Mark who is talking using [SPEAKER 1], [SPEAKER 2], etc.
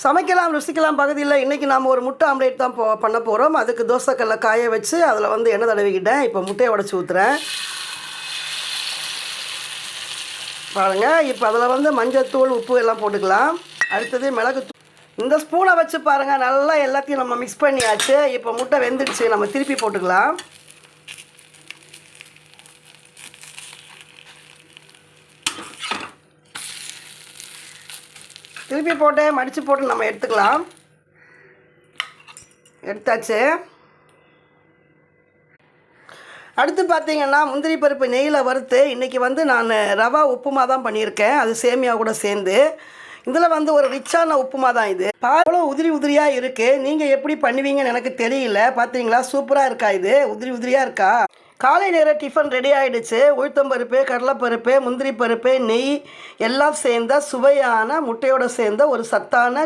[SPEAKER 1] சமைக்கலாம் ருசிக்கலாம் பகுதியில் இன்றைக்கி நாம் ஒரு முட்டை ஆம்லேட் தான் பண்ண போகிறோம். அதுக்கு தோசைக்கல்லை காய வச்சு அதில் வந்து எண்ணெய் தடவிக்கிட்டேன். இப்போ முட்டையை உடச்சி ஊற்றுறேன் பாருங்கள். இப்போ அதில் வந்து மஞ்சத்தூள் உப்பு எல்லாம் போட்டுக்கலாம். அடுத்தது மிளகுத்தூள். இந்த ஸ்பூனை வச்சு பாருங்கள், நல்லா எல்லாத்தையும் நம்ம மிக்ஸ் பண்ணியாச்சு. இப்போ முட்டை வெந்துடுச்சு, நம்ம திருப்பி போட்டுக்கலாம். திருப்பி போட்டு மடித்து போட்டு நம்ம எடுத்துக்கலாம். எடுத்தாச்சு. அடுத்து பார்த்திங்கன்னா முந்திரி பருப்பு நெய்யில் வறுத்து இன்றைக்கி வந்து நான் ரவா உப்புமா தான் பண்ணியிருக்கேன். அது சேமியா கூட சேர்ந்து. இதில் வந்து ஒரு ரிச்சான உப்புமா தான் இது. பாவ்வளோ உதிரி உதிரியாக இருக்குது. நீங்கள் எப்படி பண்ணுவீங்கன்னு எனக்கு தெரியல. பார்த்தீங்களா, சூப்பராக இருக்கா? இது உதிரி உதிரியாக இருக்கா? காலை நேர டிஃபன் ரெடி ஆகிடுச்சு. உளுத்தம்பருப்பு, கடலைப்பருப்பு, முந்திரி பருப்பு, நெய் எல்லாம் சேர்ந்த சுவையான முட்டையோடு சேர்ந்த ஒரு சத்தான